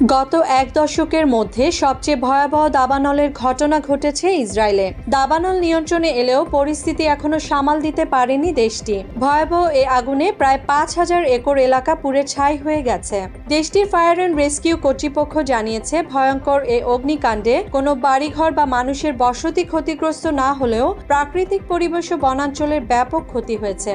গত এক দশকের মধ্যে সবচেয়ে ভয়াবহ দাবানলের ঘটনা ঘটেছে ইসরায়েলে। দাবানল নিয়ন্ত্রণে এলেও পরিস্থিতি এখনো সামাল দিতে পারেনি দেশটি। ভয়াবহ এই আগুনে প্রায় ৫,০০০ একর এলাকা পুড়ে ছাই হয়ে গেছে। দেশটির ফায়ার অ্যান্ড রেস্কিউ কর্তৃপক্ষ জানিয়েছে, ভয়ঙ্কর এই অগ্নিকাণ্ডে কোনো বাড়িঘর বা মানুষের বসতি ক্ষতিগ্রস্ত না হলেও প্রাকৃতিক পরিবেশ ও বনাঞ্চলের ব্যাপক ক্ষতি হয়েছে।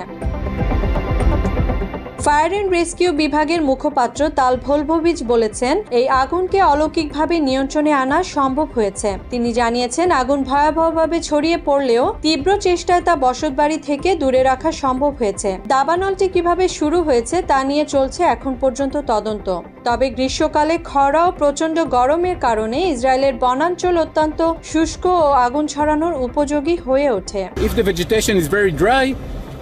ফায়ার অ্যান্ড রেস্কিউ বিভাগের মুখপাত্র তাল ভোলভোভিচ বলেছেন, এই আগুনকে অলৌকিকভাবে নিয়ন্ত্রণে আনা সম্ভব হয়েছে। তিনি জানিয়েছেন, আগুন ভয়াবহভাবে ছড়িয়ে পড়লেও তীব্র চেষ্টায় তা বসতবাড়ি থেকে দূরে রাখা সম্ভব হয়েছে। দাবানলটি কিভাবে শুরু হয়েছে তা নিয়ে চলছে এখন পর্যন্ত তদন্ত। তবে গ্রীষ্মকালে খরা ও প্রচণ্ড গরমের কারণে ইসরায়েলের বনাঞ্চল অত্যন্ত শুষ্ক ও আগুন ছড়ানোর উপযোগী হয়ে ওঠে। If the vegetation is very dry,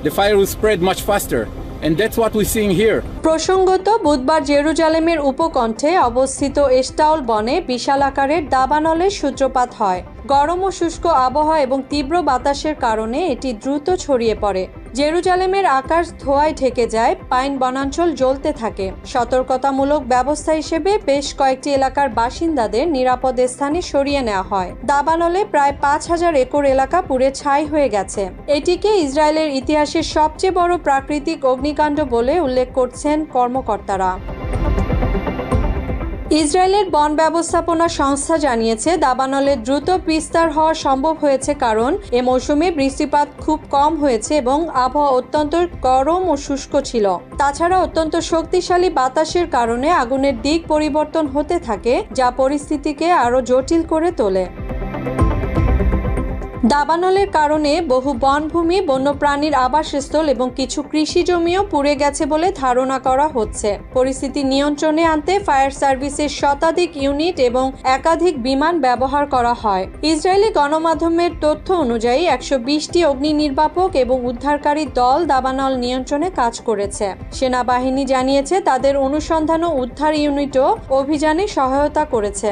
the fire will spread much faster. And that's what we're seeing here. প্রসঙ্গত, বুধবার জেরুজালেমের উপকণ্ঠে অবস্থিত এস্টাউল বনে বিশাল আকারের দাবানলের সূত্রপাত হয়। গরম ও শুষ্ক আবহাওয়া এবং তীব্র বাতাসের কারণে এটি দ্রুত ছড়িয়ে পড়ে। জেরুজালেমের আকাশ ধোঁয়ায় ঢেকে যায়, পাইন বনাঞ্চল জ্বলতে থাকে। সতর্কতামূলক ব্যবস্থা হিসেবে বেশ কয়েকটি এলাকার বাসিন্দাদের নিরাপদ স্থানে সরিয়ে নেওয়া হয়। দাবানলে প্রায় ৫,০০০ একর এলাকা পুড়ে ছাই হয়ে গেছে। এটিকে ইসরায়েলের ইতিহাসের সবচেয়ে বড় প্রাকৃতিক অগ্নিকাণ্ড বলে উল্লেখ করছেন কর্মকর্তারা। ইসরায়েলের বন ব্যবস্থাপনা সংস্থা জানিয়েছে, দাবানলের দ্রুত বিস্তার হওয়া সম্ভব হয়েছে কারণ এ মৌসুমে বৃষ্টিপাত খুব কম হয়েছে এবং আবহাওয়া অত্যন্ত গরম ও শুষ্ক ছিল। তাছাড়া অত্যন্ত শক্তিশালী বাতাসের কারণে আগুনের দিক পরিবর্তন হতে থাকে, যা পরিস্থিতিকে আরও জটিল করে তোলে। দাবানলের কারণে বহু বনভূমি, বন্যপ্রাণীর আবাসস্থল এবং কিছু কৃষি জমিও পুড়ে গেছে বলে ধারণা করা হচ্ছে। পরিস্থিতি নিয়ন্ত্রণে আনতে ফায়ার সার্ভিসের শতাধিক ইউনিট এবং একাধিক বিমান ব্যবহার করা হয়। ইসরায়েলি গণমাধ্যমের তথ্য অনুযায়ী ১২০টি অগ্নি নির্বাপক এবং উদ্ধারকারী দল দাবানল নিয়ন্ত্রণে কাজ করেছে। সেনাবাহিনী জানিয়েছে, তাদের অনুসন্ধান ও উদ্ধার ইউনিটও অভিযানে সহায়তা করেছে।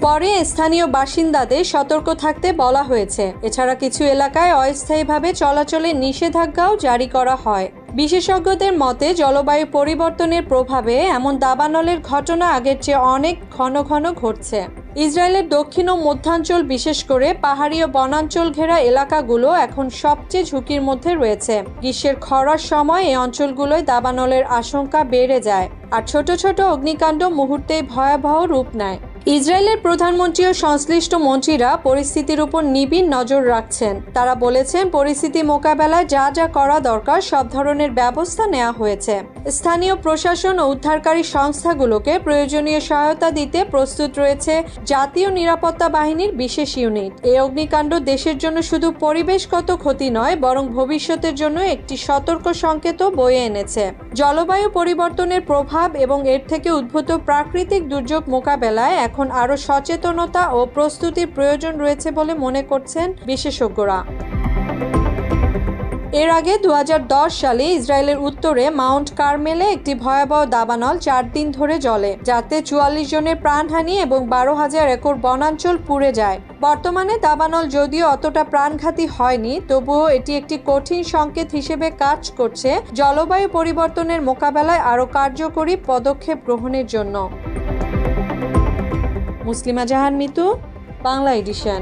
পরে স্থানীয় বাসিন্দাদের সতর্ক থাকতে বলা হয়েছে। এছাড়া কিছু এলাকায় অস্থায়ীভাবে চলাচলের নিষেধাজ্ঞাও জারি করা হয়। বিশেষজ্ঞদের মতে, জলবায়ু পরিবর্তনের প্রভাবে এমন দাবানলের ঘটনা আগের চেয়ে অনেক ঘন ঘন ঘটছে। ইসরায়েলের দক্ষিণ ও মধ্যাঞ্চল, বিশেষ করে পাহাড়ি ও বনাঞ্চল ঘেরা এলাকাগুলো এখন সবচেয়ে ঝুঁকির মধ্যে রয়েছে। গ্রীষ্মের খরার সময় এই অঞ্চলগুলোয় দাবানলের আশঙ্কা বেড়ে যায়, আর ছোট ছোট অগ্নিকাণ্ড মুহূর্তেই ভয়াবহ রূপ নেয়। ইসরায়েলের প্রধানমন্ত্রী ও সংশ্লিষ্ট মন্ত্রীরা পরিস্থিতির উপর নিবিড় নজর রাখছেন। তারা বলেছেন, পরিস্থিতি মোকাবেলায় যা যা করা দরকার সব ধরনের ব্যবস্থা নেওয়া হয়েছে। স্থানীয় প্রশাসন ও উদ্ধারকারী সংস্থাগুলোকে প্রয়োজনীয় সহায়তা দিতে প্রস্তুত রয়েছে জাতীয় নিরাপত্তা বাহিনীর বিশেষ ইউনিট। এই অগ্নিকাণ্ড দেশের জন্য শুধু পরিবেশগত ক্ষতি নয়, বরং ভবিষ্যতের জন্য একটি সতর্ক সংকেতও বয়ে এনেছে। জলবায়ু পরিবর্তনের প্রভাব এবং এর থেকে উদ্ভূত প্রাকৃতিক দুর্যোগ মোকাবেলায় এখন আরও সচেতনতা ও প্রস্তুতির প্রয়োজন রয়েছে বলে মনে করছেন বিশেষজ্ঞরা। এর আগে ২০১০ সালে ইসরায়েলের উত্তরে মাউন্ট কারমেলে একটি ভয়াবহ দাবানল ৪ দিন ধরে জ্বলে, যাতে ৪৪ জনের প্রাণহানি এবং ১২,০০০ একর বনাঞ্চল পুড়ে যায়। বর্তমানে দাবানল যদিও অতটা প্রাণঘাতী হয়নি, তবুও এটি একটি কঠিন সংকেত হিসেবে কাজ করছে জলবায়ু পরিবর্তনের মোকাবেলায় আরও কার্যকরী পদক্ষেপ গ্রহণের জন্য। মুসলিমা জাহান মিতু, বাংলা এডিশন।